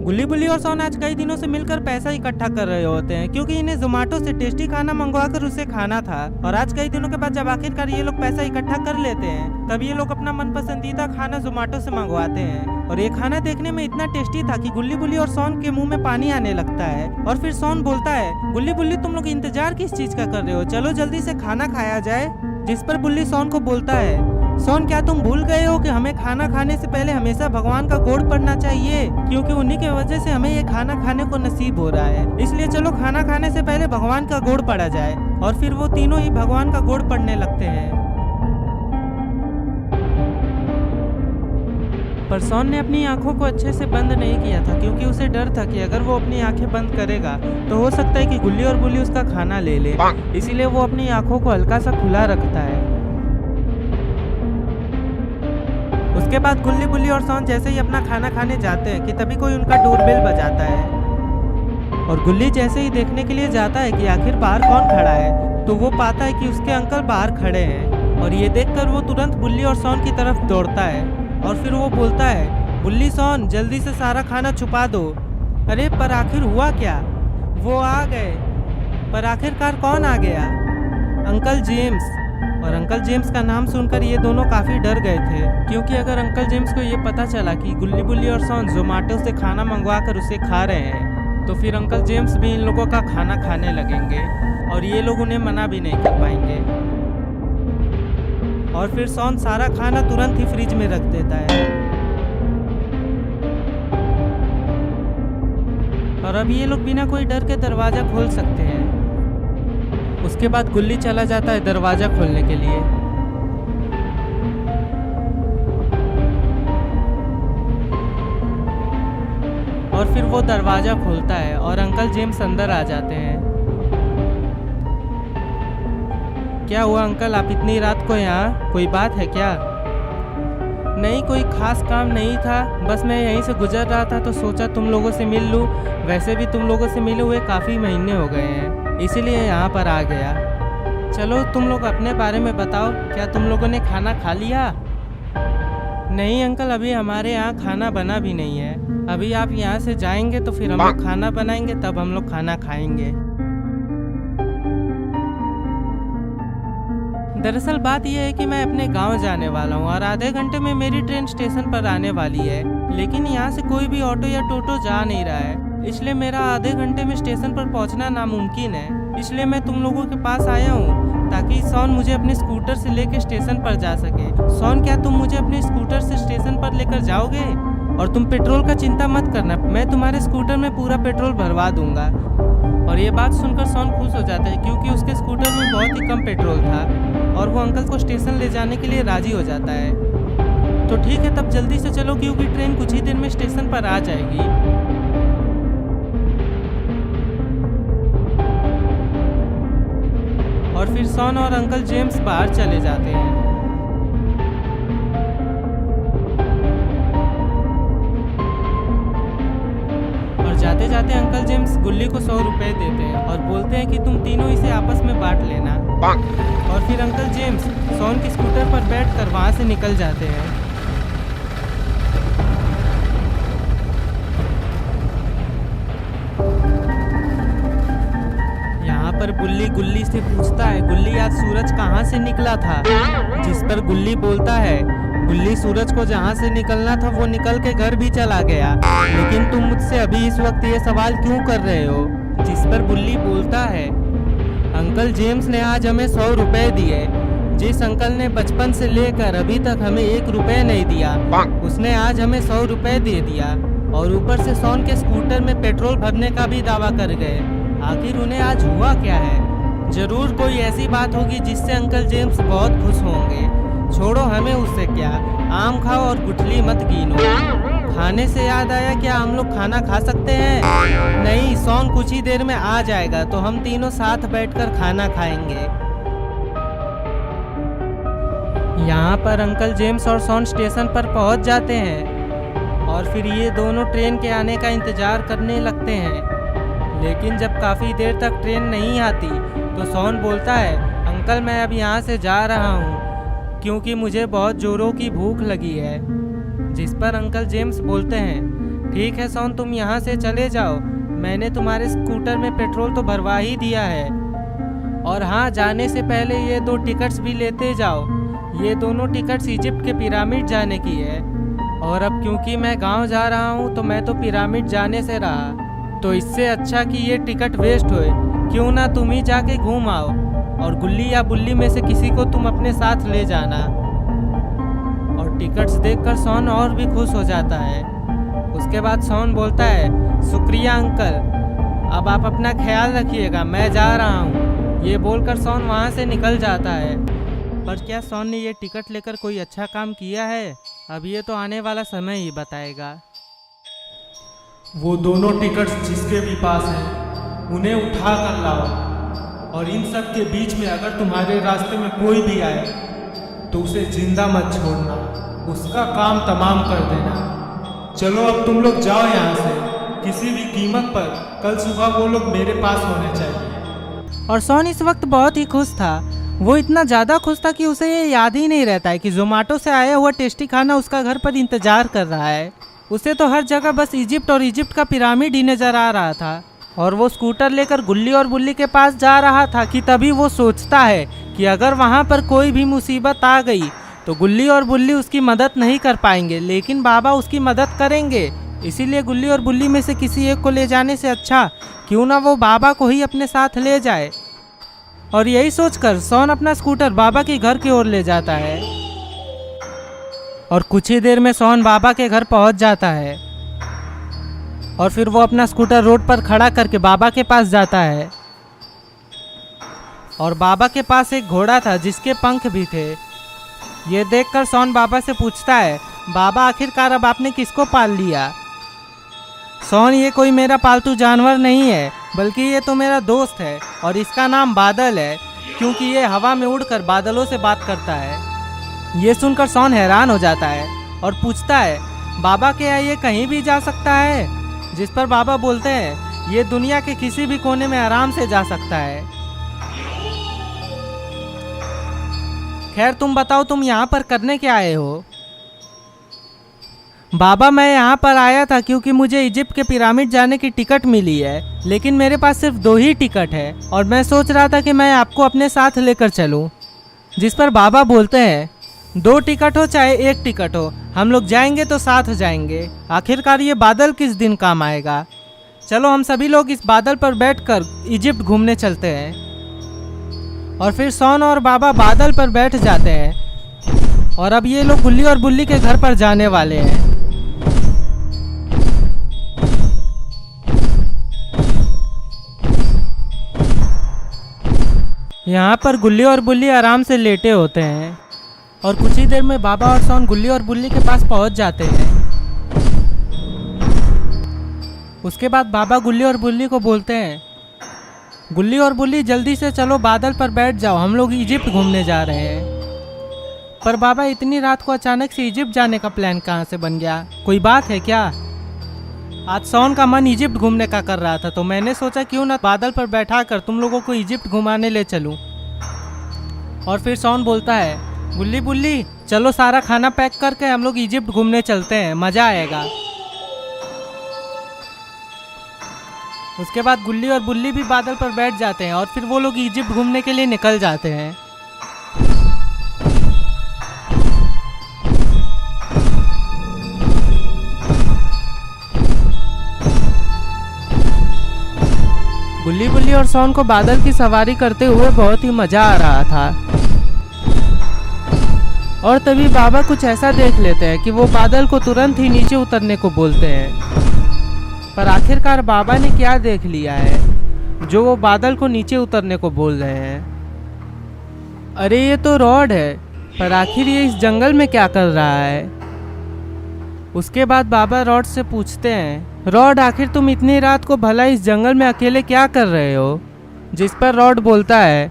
गुल्ली बुल्ली और सोन आज कई दिनों से मिलकर पैसा इकट्ठा कर रहे होते हैं क्योंकि इन्हें जोमेटो से टेस्टी खाना मंगवाकर उसे खाना था। और आज कई दिनों के बाद जब आखिरकार ये लोग पैसा इकट्ठा कर लेते हैं तब ये लोग अपना मन पसंदीदा खाना जोमेटो से मंगवाते हैं। और ये खाना देखने में इतना टेस्टी था कि गुल्ली बुल्ली और सोन के मुंह में पानी आने लगता है। और फिर सोन बोलता है, गुल्ली बुल्ली तुम लोग इंतजार किस चीज का कर रहे हो, चलो जल्दी से खाना खाया जाए। जिस पर बुल्ली सोन को बोलता है, सोन क्या तुम भूल गए हो कि हमें खाना खाने से पहले हमेशा भगवान का गोड़ पड़ना चाहिए, क्योंकि उन्हीं की वजह से हमें ये खाना खाने को नसीब हो रहा है। इसलिए चलो खाना खाने से पहले भगवान का गोड़ पड़ा जाए। और फिर वो तीनों ही भगवान का गोड़ पड़ने लगते हैं। पर सोन ने अपनी आंखों को अच्छे से बंद नहीं किया था क्योंकि उसे डर था कि अगर वो अपनी आंखें बंद करेगा तो हो सकता है कि गुल्ली और बुल्ली उसका खाना ले ले। इसीलिए वो अपनी आंखों को हल्का सा खुला रखता है। उसके बाद गुल्ली बुल्ली और सोन जैसे ही अपना खाना खाने जाते हैं कि तभी कोई उनका डोरबेल बजाता है। और गुल्ली जैसे ही देखने के लिए जाता है कि आखिर बाहर कौन खड़ा है तो वो पाता है कि उसके अंकल बाहर खड़े हैं। और ये देखकर वो तुरंत बुल्ली और सोन की तरफ दौड़ता है और फिर वो बोलता है, बुल्ली सोन जल्दी से सारा खाना छुपा दो। अरे पर आखिर हुआ क्या, वो आ गए। पर आखिरकार कौन आ गया? Uncle James. और अंकल जेम्स का नाम सुनकर ये दोनों काफ़ी डर गए थे क्योंकि अगर अंकल जेम्स को ये पता चला कि गुल्ली बुल्ली और सोन जोमेटो से खाना मंगवा कर उसे खा रहे हैं तो फिर अंकल जेम्स भी इन लोगों का खाना खाने लगेंगे और ये लोग उन्हें मना भी नहीं कर पाएंगे। और फिर सोन सारा खाना तुरंत ही फ्रिज में रख देता है। और अब ये लोग बिना कोई डर के दरवाज़ा खोल सकते हैं। उसके बाद गुल्ली चला जाता है दरवाजा खोलने के लिए। और फिर वो दरवाजा खोलता है और अंकल जेम्स अंदर आ जाते हैं। क्या हुआ अंकल, आप इतनी रात को यहाँ, कोई बात है क्या? नहीं, कोई खास काम नहीं था, बस मैं यहीं से गुजर रहा था तो सोचा तुम लोगों से मिल लूँ। वैसे भी तुम लोगों से मिले हुए काफ़ी महीने हो गए हैं, इसीलिए यहाँ पर आ गया। चलो तुम लोग अपने बारे में बताओ, क्या तुम लोगों ने खाना खा लिया? नहीं अंकल, अभी हमारे यहाँ खाना बना भी नहीं है। अभी आप यहाँ से जाएंगे तो फिर हम लोग खाना बनाएंगे, तब हम लोग खाना खाएंगे। दरअसल बात यह है कि मैं अपने गांव जाने वाला हूँ और आधे घंटे में मेरी ट्रेन स्टेशन पर आने वाली है, लेकिन यहाँ से कोई भी ऑटो या टोटो जा नहीं रहा है, इसलिए मेरा आधे घंटे में स्टेशन पर पहुँचना नामुमकिन है। इसलिए मैं तुम लोगों के पास आया हूँ ताकि सोन मुझे अपने स्कूटर से लेकर स्टेशन पर जा सके। सोन क्या तुम मुझे अपने स्कूटर से स्टेशन पर लेकर जाओगे? और तुम पेट्रोल का चिंता मत करना, मैं तुम्हारे स्कूटर में पूरा पेट्रोल भरवा दूंगा। और ये बात सुनकर सोन खुश हो जाता है क्योंकि उसके स्कूटर में बहुत ही कम पेट्रोल था और वो अंकल को स्टेशन ले जाने के लिए राजी हो जाता है। तो ठीक है, तब जल्दी से चलो क्योंकि ट्रेन कुछ ही देर में स्टेशन पर आ जाएगी। और फिर सोन और अंकल जेम्स बाहर चले जाते हैं। और जाते जाते अंकल जेम्स गुल्ली को 100 रुपए देते हैं और बोलते हैं कि तुम तीनों इसे आपस में बांट लेना। और फिर अंकल जेम्स सोन के स्कूटर पर बैठकर वहां से निकल जाते हैं। यहाँ पर बुल्ली गुल्ली से पूछता है, गुल्ली आज सूरज कहाँ से निकला था? जिस पर गुल्ली बोलता है, गुल्ली सूरज को जहाँ से निकलना था वो निकल के घर भी चला गया, लेकिन तुम मुझसे अभी इस वक्त ये सवाल क्यों कर रहे हो? जिस पर बुल्ली बोलता है, अंकल जेम्स ने आज हमें 100 रुपए दिए। जिस अंकल ने बचपन से लेकर अभी तक हमें 1 रुपए नहीं दिया, उसने आज हमें 100 रुपए दे दिया और ऊपर से सोन के स्कूटर में पेट्रोल भरने का भी दावा कर गए। आखिर उन्हें आज हुआ क्या है? जरूर कोई ऐसी बात होगी जिससे अंकल जेम्स बहुत खुश होंगे। छोड़ो, हमें उससे क्या, आम खाओ और गुठली मत गिनो। खाने से याद आया, क्या हम लोग खाना खा सकते हैं? नहीं, सोन कुछ ही देर में आ जाएगा तो हम तीनों साथ बैठकर खाना खाएंगे। यहाँ पर अंकल जेम्स और सोन स्टेशन पर पहुँच जाते हैं और फिर ये दोनों ट्रेन के आने का इंतजार करने लगते हैं। लेकिन जब काफ़ी देर तक ट्रेन नहीं आती तो सोन बोलता है, अंकल मैं अब यहाँ से जा रहा हूँ क्योंकि मुझे बहुत ज़ोरों की भूख लगी है। जिस पर अंकल जेम्स बोलते हैं, ठीक है सोन, तुम यहाँ से चले जाओ। मैंने तुम्हारे स्कूटर में पेट्रोल तो भरवा ही दिया है। और हाँ, जाने से पहले ये 2 टिकट्स भी लेते जाओ। ये दोनों टिकट्स इजिप्ट के पिरामिड जाने की है। और अब क्योंकि मैं गांव जा रहा हूँ तो मैं तो पिरामिड जाने से रहा, तो इससे अच्छा कि ये टिकट वेस्ट होए, क्यों ना तुम ही जाके घूम आओ। और गुल्ली या बुल्ली में से किसी को तुम अपने साथ ले जाना। और टिकट्स देखकर सोन और भी खुश हो जाता है। उसके बाद सोन बोलता है, शुक्रिया अंकल, अब आप अपना ख्याल रखिएगा, मैं जा रहा हूँ। ये बोलकर सोन वहाँ से निकल जाता है। पर क्या सोन ने ये टिकट लेकर कोई अच्छा काम किया है? अब ये तो आने वाला समय ही बताएगा। वो दोनों टिकट्स जिसके भी पास हैं उन्हें उठा कर लाओ। और इन सब के बीच में अगर तुम्हारे रास्ते में कोई भी आए तो उसे जिंदा मत छोड़ना, उसका काम तमाम कर देना। चलो अब तुम लोग जाओ यहाँ से, किसी भी कीमत पर कल सुबह वो लोग मेरे पास होने चाहिए। और सोन इस वक्त बहुत ही खुश था। वो इतना ज़्यादा खुश था कि उसे ये याद ही नहीं रहता है कि जोमेटो से आया हुआ टेस्टी खाना उसका घर पर इंतजार कर रहा है। उसे तो हर जगह बस इजिप्ट और इजिप्ट का पिरामिड ही नज़र आ रहा था। और वो स्कूटर लेकर गुल्ली और बुल्ली के पास जा रहा था कि तभी वो सोचता है कि अगर वहाँ पर कोई भी मुसीबत आ गई तो गुल्ली और बुल्ली उसकी मदद नहीं कर पाएंगे, लेकिन बाबा उसकी मदद करेंगे। इसीलिए गुल्ली और बुल्ली में से किसी एक को ले जाने से अच्छा क्यों ना वो बाबा को ही अपने साथ ले जाए। और यही सोचकर सोन अपना स्कूटर बाबा के घर की ओर ले जाता है। और कुछ ही देर में सोन बाबा के घर पहुंच जाता है। और फिर वो अपना स्कूटर रोड पर खड़ा करके बाबा के पास जाता है। और बाबा के पास एक घोड़ा था जिसके पंख भी थे। ये देखकर सोन बाबा से पूछता है, बाबा आखिरकार अब आपने किसको पाल लिया? सोन, ये कोई मेरा पालतू जानवर नहीं है, बल्कि ये तो मेरा दोस्त है और इसका नाम बादल है, क्योंकि ये हवा में उड़कर बादलों से बात करता है। ये सुनकर सोन हैरान हो जाता है और पूछता है, बाबा क्या ये कहीं भी जा सकता है? जिस पर बाबा बोलते हैं, ये दुनिया के किसी भी कोने में आराम से जा सकता है। खैर तुम बताओ, तुम यहाँ पर करने क्या आए हो? बाबा, मैं यहाँ पर आया था क्योंकि मुझे इजिप्ट के पिरामिड जाने की टिकट मिली है, लेकिन मेरे पास सिर्फ 2 ही टिकट है और मैं सोच रहा था कि मैं आपको अपने साथ लेकर चलूँ। जिस पर बाबा बोलते हैं, 2 टिकट हो चाहे 1 टिकट हो, हम लोग जाएंगे तो साथ जाएंगे। आखिरकार ये बादल किस दिन काम आएगा। चलो हम सभी लोग इस बादल पर बैठकर इजिप्ट घूमने चलते हैं। और फिर सोन और बाबा बादल पर बैठ जाते हैं। और अब ये लोग गुल्ली और बुल्ली के घर पर जाने वाले हैं। यहाँ पर गुल्ली और बुल्ली आराम से लेटे होते हैं। और कुछ ही देर में बाबा और सोन गुल्ली और बुल्ली के पास पहुँच जाते हैं। उसके बाद बाबा गुल्ली और बुल्ली को बोलते हैं, गुल्ली और बुल्ली जल्दी से चलो बादल पर बैठ जाओ, हम लोग इजिप्ट घूमने जा रहे हैं। पर बाबा, इतनी रात को अचानक से इजिप्ट जाने का प्लान कहाँ से बन गया? कोई बात है क्या? आज सोन का मन इजिप्ट घूमने का कर रहा था, तो मैंने सोचा क्यों ना बादल पर बैठा कर तुम लोगों को इजिप्ट घुमाने ले चलूं। और फिर सोन बोलता है, गुल्ली बुल्ली चलो सारा खाना पैक करके हम लोग इजिप्ट घूमने चलते हैं, मज़ा आएगा। उसके बाद गुल्ली और बुल्ली भी बादल पर बैठ जाते हैं और फिर वो लोग इजिप्ट घूमने के लिए निकल जाते हैं। गुल्ली बुल्ली और सोन को बादल की सवारी करते हुए बहुत ही मजा आ रहा था। और तभी बाबा कुछ ऐसा देख लेते हैं कि वो बादल को तुरंत ही नीचे उतरने को बोलते हैं। पर आखिरकार बाबा ने क्या देख लिया है जो वो बादल को नीचे उतरने को बोल रहे हैं? अरे ये तो रॉड है, पर आखिर ये इस जंगल में क्या कर रहा है? उसके बाद बाबा रॉड से पूछते हैं, रॉड आखिर तुम इतनी रात को भला इस जंगल में अकेले क्या कर रहे हो? जिस पर रॉड बोलता है,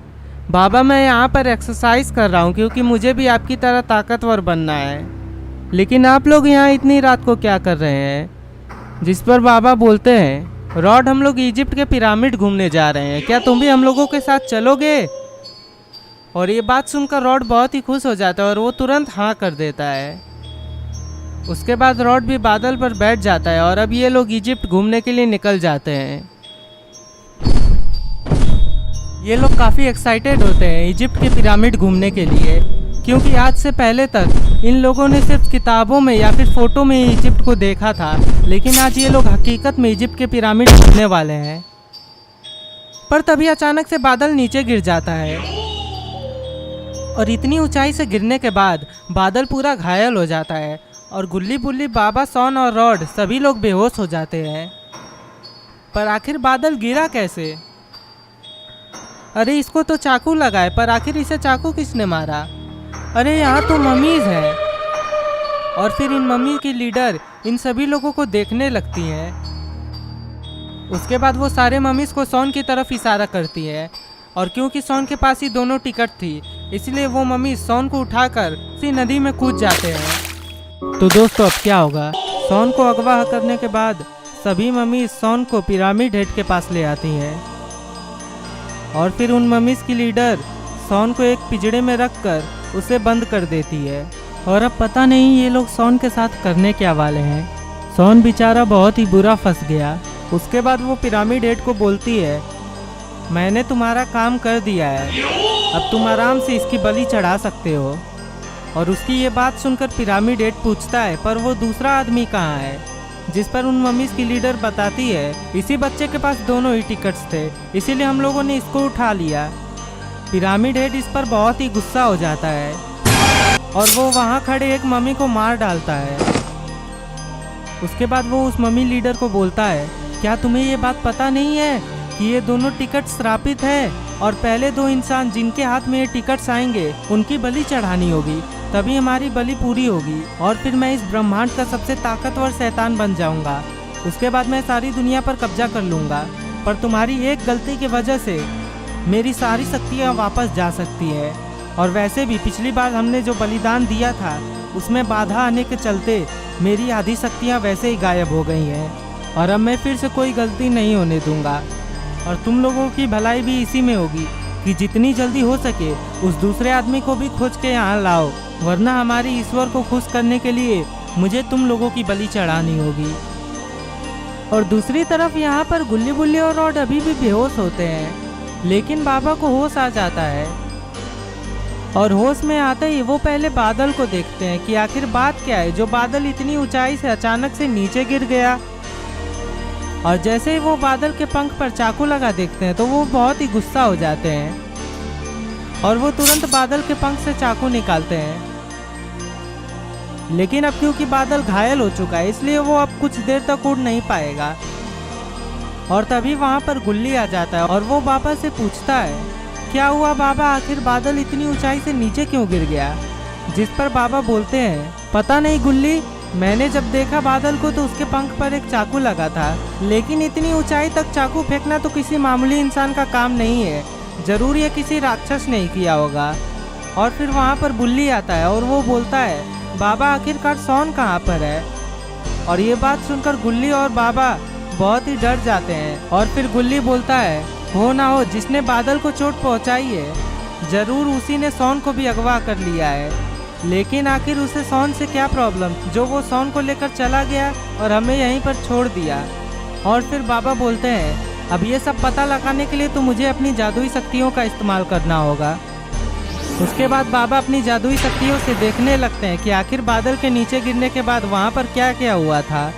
बाबा मैं यहाँ पर एक्सरसाइज कर रहा हूँ क्योंकि मुझे भी आपकी तरह ताकतवर बनना है। लेकिन आप लोग यहाँ इतनी रात को क्या कर रहे हैं? जिस पर बाबा बोलते हैं, रॉड हम लोग इजिप्ट के पिरामिड घूमने जा रहे हैं, क्या तुम भी हम लोगों के साथ चलोगे? और ये बात सुनकर रॉड बहुत ही खुश हो जाता है और वो तुरंत हाँ कर देता है। उसके बाद रॉड भी बादल पर बैठ जाता है और अब ये लोग इजिप्ट घूमने के लिए निकल जाते हैं। ये लोग काफ़ी एक्साइटेड होते हैं इजिप्ट के पिरामिड घूमने के लिए, क्योंकि आज से पहले तक इन लोगों ने सिर्फ किताबों में या फिर फोटो में ही इजिप्ट को देखा था, लेकिन आज ये लोग हकीकत में इजिप्ट के पिरामिड घूमने वाले हैं। पर तभी अचानक से बादल नीचे गिर जाता है और इतनी ऊंचाई से गिरने के बाद बादल पूरा घायल हो जाता है और गुल्ली बुल्ली, बाबा, सॉन और रॉड सभी लोग बेहोश हो जाते हैं। पर आखिर बादल गिरा कैसे? अरे इसको तो चाकू लगा है, पर आखिर इसे चाकू किसने मारा? अरे यहाँ तो मम्मीज हैं। और फिर इन मम्मी की लीडर इन सभी लोगों को देखने लगती हैं। उसके बाद वो सारे मम्मीज को सॉन की तरफ इशारा करती है और क्योंकि सॉन के पास ही दोनों टिकट थी, इसलिए वो मम्मी सॉन को उठाकर उसी नदी में कूद जाते हैं। तो दोस्तों अब क्या होगा? सॉन को अगवा करने के बाद सभी मम्मी सॉन को पिरामिड हेड के पास ले आती हैं और फिर उन मम्मीज की लीडर सॉन को एक पिंजड़े में रखकर उसे बंद कर देती है। और अब पता नहीं ये लोग सॉन के साथ करने क्या वाले हैं। सॉन बेचारा बहुत ही बुरा फंस गया। उसके बाद वो पिरामिड हेड को बोलती है, मैंने तुम्हारा काम कर दिया है, अब तुम आराम से इसकी बलि चढ़ा सकते हो। और उसकी ये बात सुनकर पिरामिड हेड पूछता है, पर वो दूसरा आदमी कहाँ है? जिस पर उन मम्मीज की लीडर बताती है, इसी बच्चे के पास दोनों ही टिकट्स थे, इसीलिए हम लोगों ने इसको उठा लिया। पिरामिड हेड इस पर बहुत ही गुस्सा हो जाता है और वो वहाँ खड़े एक मम्मी को मार डालता है। उसके बाद वो उस मम्मी लीडर को बोलता है, क्या तुम्हें ये बात पता नहीं है कि ये दोनों टिकट श्रापित है और पहले दो इंसान जिनके हाथ में ये टिकट्स आएंगे उनकी बलि चढ़ानी होगी, तभी हमारी बलि पूरी होगी और फिर मैं इस ब्रह्मांड का सबसे ताकतवर शैतान बन जाऊंगा। उसके बाद मैं सारी दुनिया पर कब्जा कर लूंगा, पर तुम्हारी एक गलती की वजह से मेरी सारी शक्तियाँ वापस जा सकती है। और वैसे भी पिछली बार हमने जो बलिदान दिया था उसमें बाधा आने के चलते मेरी आधी शक्तियाँ वैसे ही गायब हो गई हैं और अब मैं फिर से कोई गलती नहीं होने दूंगा। और तुम लोगों की भलाई भी इसी में होगी कि जितनी जल्दी हो सके उस दूसरे आदमी को भी खोज के यहाँ लाओ, वरना हमारी ईश्वर को खुश करने के लिए मुझे तुम लोगों की बलि चढ़ानी होगी। और दूसरी तरफ यहाँ पर गुल्ली बुल्ली और रॉड अभी भी बेहोश होते हैं, लेकिन बाबा को होश आ जाता है और होश में आते ही वो पहले बादल को देखते हैं कि आखिर बात क्या है, जो बादल इतनी ऊंचाई से अचानक से नीचे गिर गया। और जैसे ही वो बादल के पंख पर चाकू लगा देखते हैं तो वो बहुत ही गुस्सा हो जाते हैं और वो तुरंत बादल के पंख से चाकू निकालते हैं। लेकिन अब क्योंकि बादल घायल हो चुका है इसलिए वो अब कुछ देर तक उड़ नहीं पाएगा। और तभी वहाँ पर गुल्ली आ जाता है और वो बाबा से पूछता है, क्या हुआ बाबा, आखिर बादल इतनी ऊंचाई से नीचे क्यों गिर गया? जिस पर बाबा बोलते हैं, पता नहीं गुल्ली, मैंने जब देखा बादल को तो उसके पंख पर एक चाकू लगा था, लेकिन इतनी ऊंचाई तक चाकू फेंकना तो किसी मामूली इंसान का काम नहीं है, जरूर ये किसी राक्षस ने ही किया होगा। और फिर वहाँ पर बुल्ली आता है और वो बोलता है, बाबा आखिरकार सॉन कहाँ पर है? और ये बात सुनकर गुल्ली और बाबा बहुत ही डर जाते हैं। और फिर गुल्ली बोलता है, हो ना हो जिसने बादल को चोट पहुँचाई है जरूर उसी ने सॉन को भी अगवा कर लिया है, लेकिन आखिर उसे सॉन से क्या प्रॉब्लम जो वो सॉन को लेकर चला गया और हमें यहीं पर छोड़ दिया। और फिर बाबा बोलते हैं, अब ये सब पता लगाने के लिए तो मुझे अपनी जादुई शक्तियों का इस्तेमाल करना होगा। उसके बाद बाबा अपनी जादुई शक्तियों से देखने लगते हैं कि आखिर बादल के नीचे गिरने के बाद वहाँ पर क्या क्या हुआ था।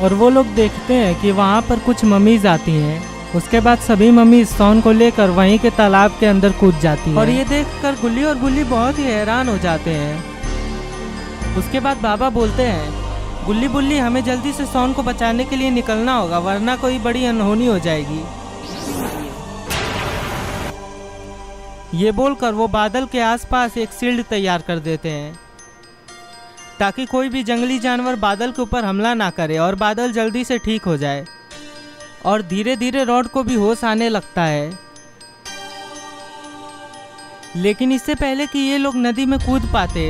और वो लोग देखते हैं कि वहाँ पर कुछ मम्मीज आती हैं। उसके बाद सभी मम्मीज सॉन को लेकर वहीं के तालाब के अंदर कूद जाती हैं। और ये देखकर गुल्ली और बुल्ली बहुत ही हैरान हो जाते हैं। उसके बाद बाबा बोलते हैं, गुल्ली बुल्ली हमें जल्दी से सॉन को बचाने के लिए निकलना होगा, वरना कोई बड़ी अनहोनी हो जाएगी। ये बोलकर वो बादल के आसपास एक शील्ड तैयार कर देते हैं ताकि कोई भी जंगली जानवर बादल के ऊपर हमला ना करे और बादल जल्दी से ठीक हो जाए। और धीरे धीरे रॉड को भी होश आने लगता है। लेकिन इससे पहले कि ये लोग नदी में कूद पाते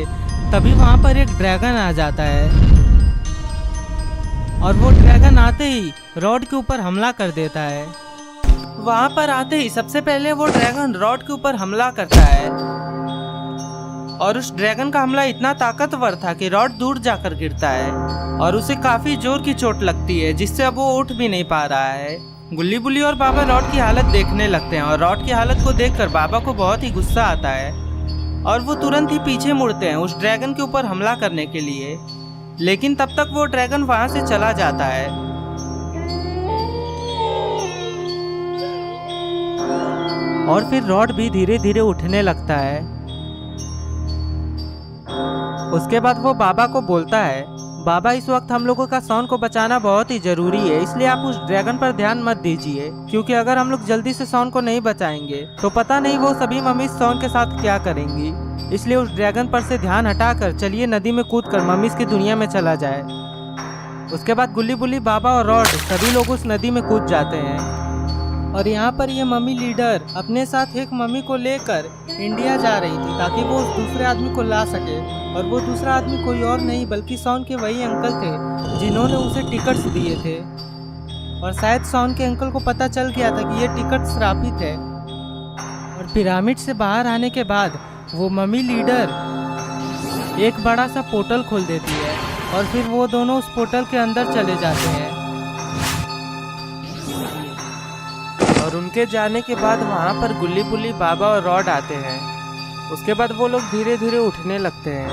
तभी वहाँ पर एक ड्रैगन आ जाता है और वो ड्रैगन आते ही रॉड के ऊपर हमला कर देता है। वहाँ पर आते ही सबसे पहले वो ड्रैगन रॉड के ऊपर हमला करता है और उस ड्रैगन का हमला इतना ताकतवर था कि रॉड दूर जाकर गिरता है और उसे काफी जोर की चोट लगती है, जिससे अब वो उठ भी नहीं पा रहा है। गुल्ली बुल्ली और बाबा रॉड की हालत देखने लगते हैं और रॉड की हालत को देखकर बाबा को बहुत ही गुस्सा आता है और वो तुरंत ही पीछे मुड़ते हैं उस ड्रैगन के ऊपर हमला करने के लिए। लेकिन तब तक वो ड्रैगन वहां से चला जाता है। और फिर रॉड भी धीरे धीरे उठने लगता है। उसके बाद वो बाबा को बोलता है, बाबा इस वक्त हम लोगों का सॉन को बचाना बहुत ही जरूरी है, इसलिए आप उस ड्रैगन पर ध्यान मत दीजिए, क्योंकि अगर हम लोग जल्दी से सॉन को नहीं बचाएंगे तो पता नहीं वो सभी मम्मी सॉन के साथ क्या करेंगी। इसलिए उस ड्रैगन पर से ध्यान हटाकर चलिए नदी में कूदकर मम्मीज की दुनिया में चला जाए। उसके बाद गुल्ली बुल्ली, बाबा और रॉड सभी लोग उस नदी में कूद जाते हैं। और यहाँ पर ये मम्मी लीडर अपने साथ एक मम्मी को लेकर इंडिया जा रही थी ताकि वो उस दूसरे आदमी को ला सके। और वो दूसरा आदमी कोई और नहीं बल्कि सॉन के वही अंकल थे जिन्होंने उसे टिकट्स दिए थे। और शायद सॉन के अंकल को पता चल गया था कि ये टिकट श्रापित है। और पिरामिड से बाहर आने के बाद वो मम्मी लीडर एक बड़ा सा पोर्टल खोल देती है और फिर वो दोनों उस पोर्टल के अंदर चले जाते हैं। और उनके जाने के बाद वहाँ पर गुल्ली बुल्ली, बाबा और रॉड आते हैं। उसके बाद वो लोग धीरे धीरे उठने लगते हैं।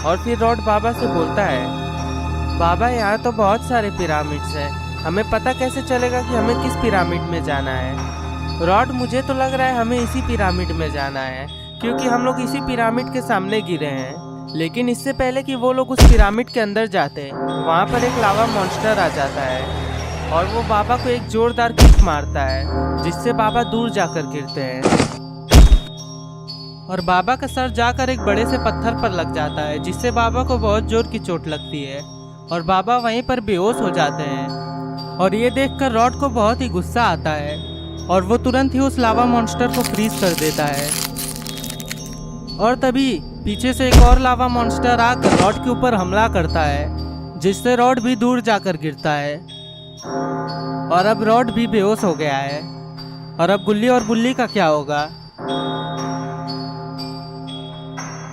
और फिर रॉड बाबा से बोलता है, बाबा यहाँ तो बहुत सारे पिरामिड्स हैं, हमें पता कैसे चलेगा कि हमें किस पिरामिड में जाना है। रॉड, मुझे तो लग रहा है हमें इसी पिरामिड में जाना है, क्योंकि हम लोग इसी पिरामिड के सामने गिरे हैं। लेकिन इससे पहले कि वो लोग उस पिरामिड के अंदर जाते हैं, वहाँ पर एक लावा मॉन्स्टर आ जाता है और वो बाबा को एक जोरदार किक मारता है, जिससे बाबा दूर जाकर गिरते हैं। और बाबा का सर जाकर एक बड़े से पत्थर पर लग जाता है, जिससे बाबा को बहुत जोर की चोट लगती है और बाबा वहीं पर बेहोश हो जाते हैं। और ये देखकर रॉड को बहुत ही गुस्सा आता है और वो तुरंत ही उस लावा मॉन्स्टर को फ्रीज कर देता है। और तभी पीछे से एक और लावा मॉन्स्टर आकर रॉड के ऊपर हमला करता है, जिससे रॉड भी दूर जाकर गिरता है। और अब रॉड भी बेहोश हो गया है। और अब गुल्ली और बुल्ली का क्या होगा?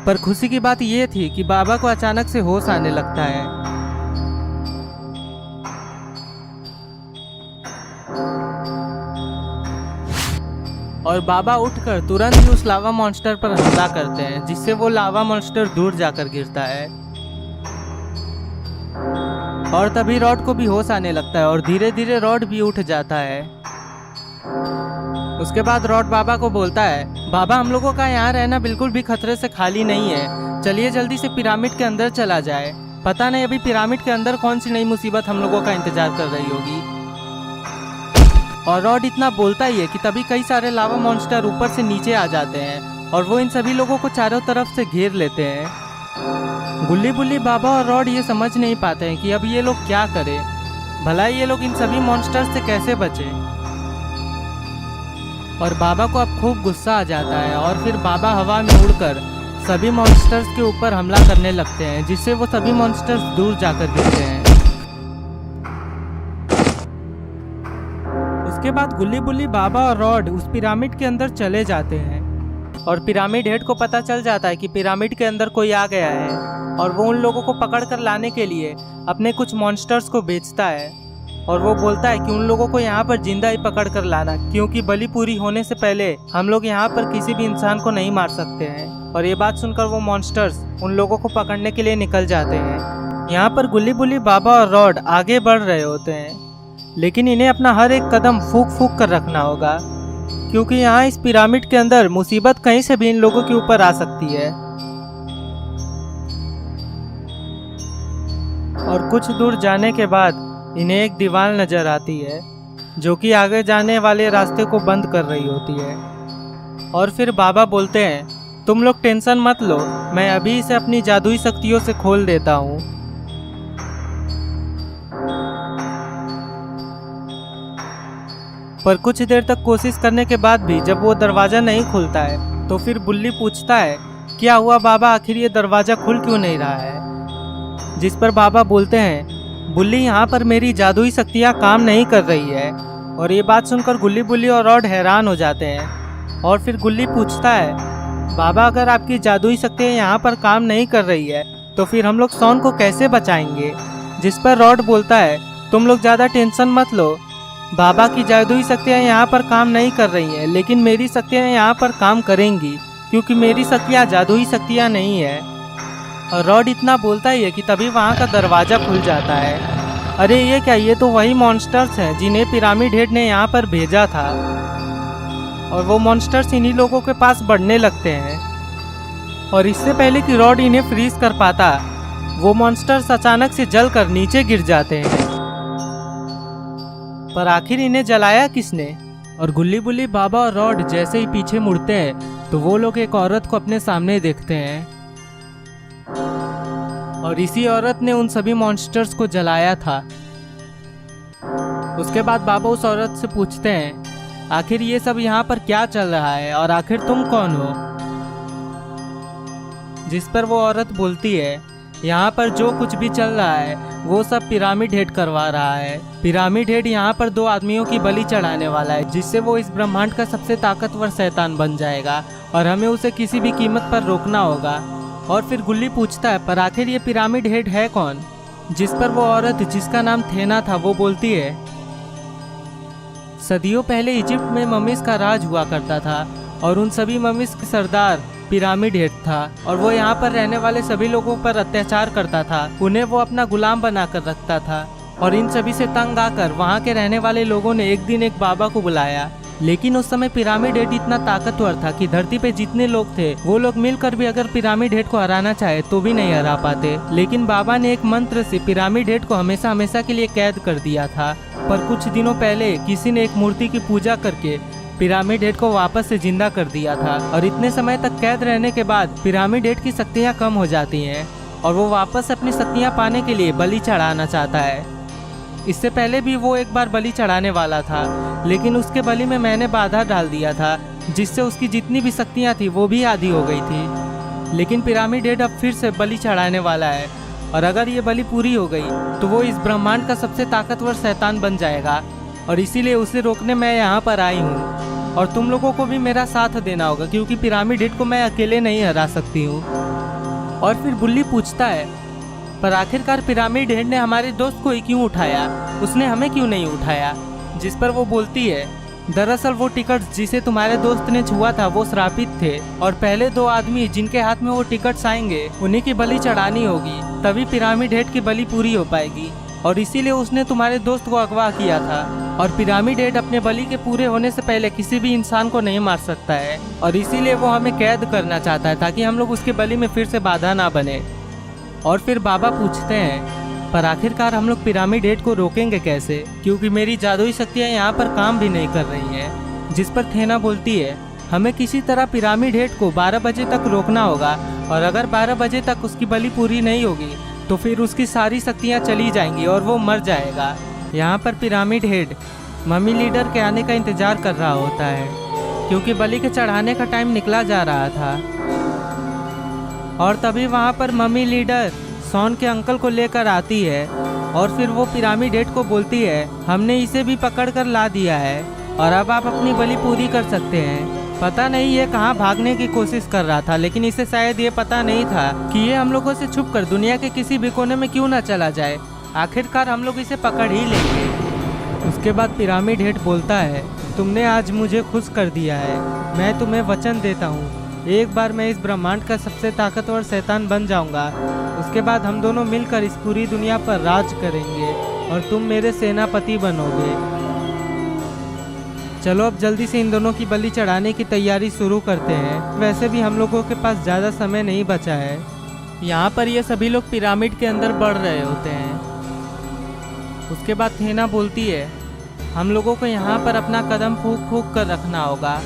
पर खुशी की बात यह थी कि बाबा को अचानक से होश आने लगता है। और बाबा उठकर तुरंत ही उस लावा मॉन्स्टर पर हमला करते हैं, जिससे वो लावा मॉन्स्टर दूर जाकर गिरता है। और तभी रॉड को भी होश आने लगता है और धीरे धीरे रॉड भी उठ जाता है। उसके बाद रॉड बाबा को बोलता है, बाबा हम लोगों का यहाँ रहना बिल्कुल भी खतरे से खाली नहीं है, चलिए जल्दी से पिरामिड के अंदर चला जाए, पता नहीं अभी पिरामिड के अंदर कौन सी नई मुसीबत हम लोगों का इंतजार कर रही होगी। और रॉड इतना बोलता ही है कि तभी कई सारे लावा मॉन्स्टर ऊपर से नीचे आ जाते हैं और वो इन सभी लोगों को चारों तरफ से घेर लेते हैं। गुल्ली बुल्ली, बाबा और रॉड ये समझ नहीं पाते हैं कि अब ये लोग क्या करें, भला ये लोग इन सभी मॉन्स्टर से कैसे बचे। और बाबा को अब खूब गुस्सा आ जाता है और फिर बाबा हवा में उड़कर सभी मॉन्स्टर्स के ऊपर हमला करने लगते हैं, जिससे वो सभी मॉन्स्टर्स दूर जाकर गिरते हैं। उसके बाद गुल्ली बुल्ली, बाबा और रॉड उस पिरामिड के अंदर चले जाते हैं और पिरामिड हेड को पता चल जाता है कि पिरामिड के अंदर कोई आ गया है और वो उन लोगों को पकड़ कर लाने के लिए अपने कुछ मॉन्स्टर्स को बेचता है। और वो बोलता है कि उन लोगों को यहाँ पर जिंदा ही पकड़ कर लाना, क्योंकि बलि पूरी होने से पहले हम लोग यहाँ पर किसी भी इंसान को नहीं मार सकते हैं। और ये बात सुनकर वो मॉन्स्टर्स उन लोगों को पकड़ने के लिए निकल जाते हैं। यहाँ पर गुल्ली बुल्ली, बाबा और रॉड आगे बढ़ रहे होते हैं, लेकिन इन्हें अपना हर एक कदम फूंक फूंक कर रखना होगा, क्योंकि यहाँ इस पिरामिड के अंदर मुसीबत कहीं से भी इन लोगों के ऊपर आ सकती है। और कुछ दूर जाने के बाद इन्हें एक दीवार नजर आती है, जो कि आगे जाने वाले रास्ते को बंद कर रही होती है। और फिर बाबा बोलते हैं, तुम लोग टेंशन मत लो, मैं अभी इसे अपनी जादुई शक्तियों से खोल देता हूँ। पर कुछ देर तक कोशिश करने के बाद भी जब वो दरवाज़ा नहीं खुलता है, तो फिर बुल्ली पूछता है, क्या हुआ बाबा, आखिर ये दरवाज़ा खुल क्यों नहीं रहा है? जिस पर बाबा बोलते हैं, बुल्ली यहाँ पर मेरी जादुई शक्तियाँ काम नहीं कर रही है। और ये बात सुनकर गुल्ली बुल्ली और रॉड हैरान हो जाते हैं और फिर गुल्ली पूछता है, बाबा अगर आपकी जादुई शक्तियाँ यहाँ पर काम नहीं कर रही है तो फिर हम लोग शॉन को कैसे बचाएंगे। जिस पर रॉड बोलता है, तुम लोग ज़्यादा टेंशन मत लो, बाबा की जादुई शक्तियाँ यहाँ पर काम नहीं कर रही हैं, लेकिन मेरी शक्तियाँ यहाँ पर काम करेंगी, क्योंकि मेरी शक्तियाँ जादुई शक्तियाँ नहीं है। और रॉड इतना बोलता ही है कि तभी वहाँ का दरवाज़ा खुल जाता है। अरे ये क्या, ये तो वही मॉन्स्टर्स हैं जिन्हें पिरामिड हेड ने यहाँ पर भेजा था, और वो मॉन्स्टर्स इन्हीं लोगों के पास बढ़ने लगते हैं। और इससे पहले कि रॉड इन्हें फ्रीज कर पाता, वो मॉन्स्टर्स अचानक से जलकर नीचे गिर जाते हैं। पर आखिर इन्हें जलाया किसने। और गुल्ली बुल्ली, बाबा और रॉड जैसे ही पीछे मुड़ते हैं तो वो लोग एक औरत को अपने सामने देखते हैं, और इसी औरत ने उन सभी मॉन्स्टर्स को जलाया था। उसके बाद बाबा उस औरत से पूछते हैं, आखिर ये सब यहाँ पर क्या चल रहा है और आखिर तुम कौन हो। जिस पर वो औरत बोलती है, यहाँ पर जो कुछ भी चल रहा है वो सब पिरामिड हेड करवा रहा है। पिरामिड हेड यहाँ पर 2 आदमियों की बलि चढ़ाने वाला है, जिससे वो इस ब्रह्मांड का सबसे ताकतवर शैतान बन जाएगा और हमें उसे किसी भी कीमत पर रोकना होगा। और फिर गुल्ली पूछता है, पर आखिर ये पिरामिड हेड है कौन। जिस पर वो औरत, जिसका नाम थेना था, वो बोलती है, सदियों पहले इजिप्ट में मम्मीज का राज हुआ करता था और उन सभी मम्मीज के सरदार पिरामिड हेड था, और वो यहाँ पर रहने वाले सभी लोगों पर अत्याचार करता था, उन्हें वो अपना गुलाम बनाकर रखता था। और इन सभी से तंग आकर वहाँ के रहने वाले लोगों ने एक दिन एक बाबा को बुलाया, लेकिन उस समय पिरामिड हेड इतना ताकतवर था कि धरती पे जितने लोग थे वो लोग मिलकर भी अगर पिरामिड हेड को हराना चाहे तो भी नहीं हरा पाते। लेकिन बाबा ने एक मंत्र से पिरामिड हेड को हमेशा हमेशा के लिए कैद कर दिया था। पर कुछ दिनों पहले किसी ने एक मूर्ति की पूजा करके पिरामिड हेड को वापस से जिंदा कर दिया था, और इतने समय तक कैद रहने के बाद पिरामिड हेड की शक्तियाँ कम हो जाती हैं और वो वापस अपनी शक्तियाँ पाने के लिए बलि चढ़ाना चाहता है। इससे पहले भी वो एक बार बलि चढ़ाने वाला था, लेकिन उसके बलि में मैंने बाधा डाल दिया था, जिससे उसकी जितनी भी शक्तियाँ थी वो भी आधी हो गई थी। लेकिन पिरामिड हेड अब फिर से बलि चढ़ाने वाला है, और अगर ये बलि पूरी हो गई तो वो इस ब्रह्मांड का सबसे ताकतवर शैतान बन जाएगा, और इसीलिए उसे रोकने मैं यहाँ पर आई हूँ। और तुम लोगों को भी मेरा साथ देना होगा, क्योंकि पिरामिड हेड को मैं अकेले नहीं हरा सकती हूँ। और फिर बुल्ली पूछता है, पर आखिरकार पिरामिड हेड ने हमारे दोस्त को ही क्यों उठाया, उसने हमें क्यों नहीं उठाया। जिस पर वो बोलती है, दरअसल वो टिकट्स जिसे तुम्हारे दोस्त ने छुआ था वो श्रापित थे, और पहले 2 आदमी जिनके हाथ में वो टिकट्स आएंगे उन्हीं की बलि चढ़ानी होगी, तभी पिरामिड हेड की बलि पूरी हो पाएगी। और इसीलिए उसने तुम्हारे दोस्त को अगवा किया था, और पिरामिड हेड अपने बलि के पूरे होने से पहले किसी भी इंसान को नहीं मार सकता है, और इसीलिए वो हमें कैद करना चाहता है ताकि हम लोग उसके बलि में फिर से बाधा ना बने। और फिर बाबा पूछते हैं, पर आखिरकार हम लोग पिरामिड हेड को रोकेंगे कैसे, क्योंकि मेरी जादुई शक्तियाँ यहाँ पर काम भी नहीं कर रही हैं। जिस पर थेना बोलती है, हमें किसी तरह पिरामिड हेड को 12 बजे तक रोकना होगा, और अगर 12 बजे तक उसकी बलि पूरी नहीं होगी तो फिर उसकी सारी शक्तियाँ चली जाएंगी और वो मर जाएगा। यहाँ पर पिरामिड हेड मम्मी लीडर के आने का इंतजार कर रहा होता है, क्योंकि बलि के चढ़ाने का टाइम निकला जा रहा था। और तभी वहाँ पर मम्मी लीडर शॉन के अंकल को लेकर आती है, और फिर वो पिरामिड हेड को बोलती है, हमने इसे भी पकड़ कर ला दिया है और अब आप अपनी बलि पूरी कर सकते हैं। पता नहीं ये कहाँ भागने की कोशिश कर रहा था, लेकिन इसे शायद ये पता नहीं था कि ये हम लोगों से छुपकर दुनिया के किसी भी कोने में क्यों ना चला जाए। आखिरकार हम लोग इसे पकड़ ही लेंगे। उसके बाद पिरामिड हेड बोलता है, तुमने आज मुझे खुश कर दिया है, मैं तुम्हें वचन देता हूँ, एक बार मैं इस ब्रह्मांड का सबसे ताकतवर शैतान बन जाऊंगा। उसके बाद हम दोनों मिलकर इस पूरी दुनिया पर राज करेंगे और तुम मेरे सेनापति बनोगे। चलो अब जल्दी से इन दोनों की बलि चढ़ाने की तैयारी शुरू करते हैं। वैसे भी हम लोगों के पास ज़्यादा समय नहीं बचा है। यहाँ पर ये सभी लोग पिरामिड के अंदर बढ़ रहे होते हैं। उसके बाद थेना बोलती है, हम लोगों को यहाँ पर अपना कदम फूंक फूंक कर रखना होगा,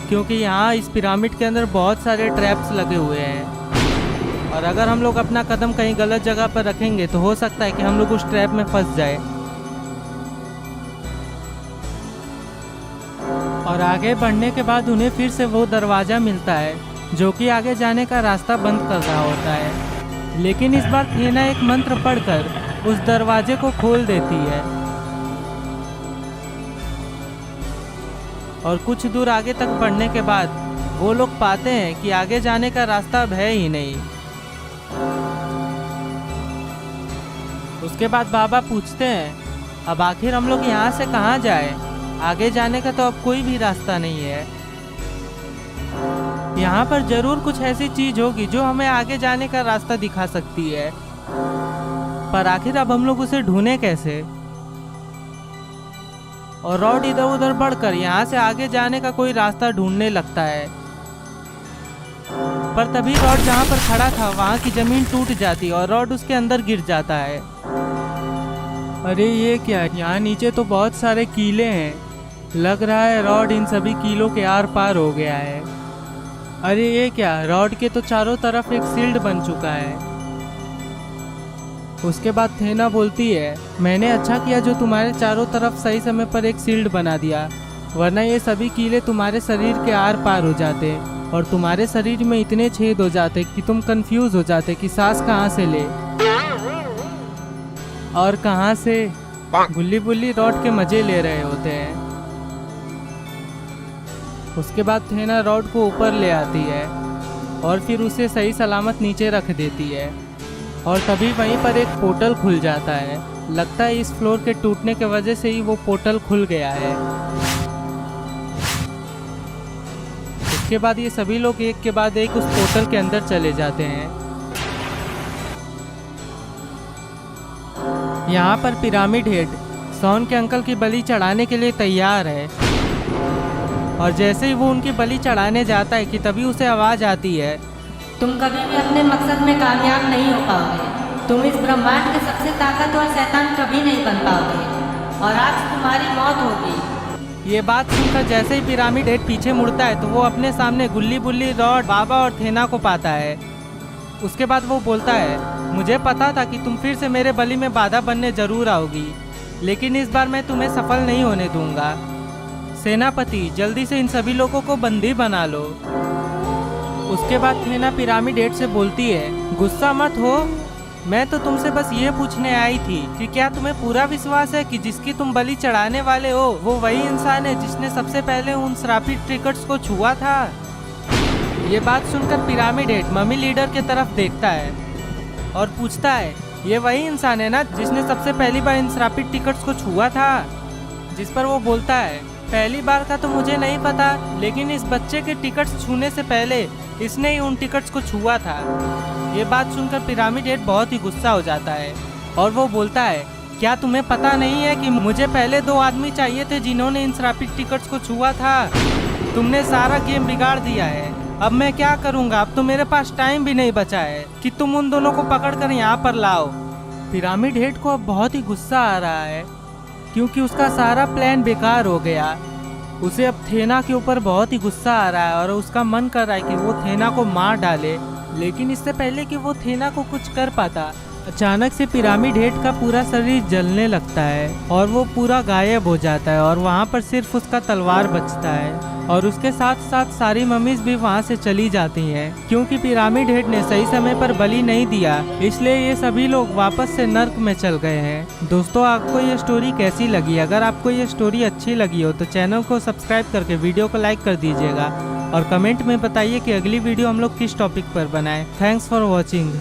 क्योंकि यहाँ इस पिरामिड के अंदर बहुत सारे ट्रैप्स लगे हुए हैं, और अगर हम लोग अपना कदम कहीं गलत जगह पर रखेंगे तो हो सकता है कि हम लोग उस ट्रैप में फंस जाए। और आगे बढ़ने के बाद उन्हें फिर से वो दरवाज़ा मिलता है जो कि आगे जाने का रास्ता बंद कर रहा होता है, लेकिन इस बार थेना एक मंत्र पढ़कर उस दरवाजे को खोल देती है। और कुछ दूर आगे तक बढ़ने के बाद वो लोग पाते हैं कि आगे जाने का रास्ता अब है ही नहीं। उसके बाद बाबा पूछते हैं अब आखिर हम लोग यहाँ से कहाँ जाए, आगे जाने का तो अब कोई भी रास्ता नहीं है। यहाँ पर जरूर कुछ ऐसी चीज होगी जो हमें आगे जाने का रास्ता दिखा सकती है, पर आखिर अब हम लोग उसे ढूंढे कैसे। और रॉड इधर उधर बढ़कर यहाँ से आगे जाने का कोई रास्ता ढूंढने लगता है, पर तभी रॉड जहाँ पर खड़ा था वहाँ की जमीन टूट जाती और रॉड उसके अंदर गिर जाता है। अरे ये क्या, यहाँ नीचे तो बहुत सारे कीले हैं, लग रहा है रॉड इन सभी कीलों के आर पार हो गया है। अरे ये क्या, रॉड के तो चारों तरफ एक शील्ड बन चुका है। उसके बाद थेना बोलती है मैंने अच्छा किया जो तुम्हारे चारों तरफ सही समय पर एक शील्ड बना दिया, वरना ये सभी कीले तुम्हारे शरीर के आर पार हो जाते और तुम्हारे शरीर में इतने छेद हो जाते कि तुम कंफ्यूज हो जाते कि सांस कहाँ से ले और कहाँ से। गुल्ली बुल्ली रॉड के मजे ले रहे होते हैं। उसके बाद थेना रॉड को ऊपर ले आती है और फिर उसे सही सलामत नीचे रख देती है और तभी वहीं पर एक पोर्टल खुल जाता है। लगता है इस फ्लोर के टूटने के वजह से ही वो पोर्टल खुल गया है। उसके बाद ये सभी लोग एक के बाद एक उस पोर्टल के अंदर चले जाते हैं। यहाँ पर पिरामिड हेड सॉन के अंकल की बलि चढ़ाने के लिए तैयार है और जैसे ही वो उनकी बलि चढ़ाने जाता है कि तभी उसे आवाज़ आती है तुम कभी भी अपने मकसद में कामयाब नहीं हो पाओगे। तुम इस ब्रह्मांड के सबसे ताकतवर शैतान कभी नहीं बन पाओगे और आज तुम्हारी मौत होगी। ये बात सुनकर जैसे ही पिरामिड हेड पीछे मुड़ता है तो वो अपने सामने गुल्ली बुल्ली रॉड बाबा और थेना को पाता है। उसके बाद वो बोलता है मुझे पता था कि तुम फिर से मेरे बलि में बाधा बनने जरूर आओगी, लेकिन इस बार मैं तुम्हें सफल नहीं होने दूंगा। सेनापति जल्दी से इन सभी लोगों को बंदी बना लो। उसके बाद थेना पिरामिड हेड से बोलती है गुस्सा मत हो, मैं तो तुमसे बस ये पूछने आई थी कि क्या तुम्हें पूरा विश्वास है कि जिसकी तुम बलि चढ़ाने वाले हो वो वही इंसान है जिसने सबसे पहले उन श्रापित ट्रिकर्स को छुआ था। ये बात सुनकर पिरामिड हेड मम्मी लीडर की तरफ देखता है और पूछता है ये वही इंसान है ना जिसने सबसे पहली बार इन श्रापित टिकट्स को छुआ था। जिस पर वो बोलता है पहली बार का तो मुझे नहीं पता, लेकिन इस बच्चे के टिकट्स छूने से पहले इसने ही उन टिकट्स को छुआ था। ये बात सुनकर पिरामिड हेड बहुत ही गुस्सा हो जाता है और वो बोलता है क्या तुम्हें पता नहीं है कि मुझे पहले 2 आदमी चाहिए थे जिन्होंने इन श्रापित टिकट्स को छुआ था। तुमने सारा गेम बिगाड़ दिया है, अब मैं क्या करूंगा, अब तो मेरे पास टाइम भी नहीं बचा है कि तुम उन दोनों को पकड़कर यहाँ पर लाओ। पिरामिड हेड को अब बहुत ही गुस्सा आ रहा है क्योंकि उसका सारा प्लान बेकार हो गया। उसे अब थेना के ऊपर बहुत ही गुस्सा आ रहा है और उसका मन कर रहा है कि वो थेना को मार डाले, लेकिन इससे पहले कि वो थेना को कुछ कर पाता अचानक से पिरामिड हेड का पूरा शरीर जलने लगता है और वो पूरा गायब हो जाता है और वहाँ पर सिर्फ उसका तलवार बचता है और उसके साथ साथ सारी मम्मीज भी वहाँ से चली जाती हैं क्योंकि पिरामिड हेड ने सही समय पर बलि नहीं दिया, इसलिए ये सभी लोग वापस से नर्क में चल गए हैं। दोस्तों आपको ये स्टोरी कैसी लगी? अगर आपको ये स्टोरी अच्छी लगी हो तो चैनल को सब्सक्राइब करके वीडियो को लाइक कर दीजिएगा और कमेंट में बताइए कि अगली वीडियो हम लोग किस टॉपिक पर बनाएं। Thanks for watching.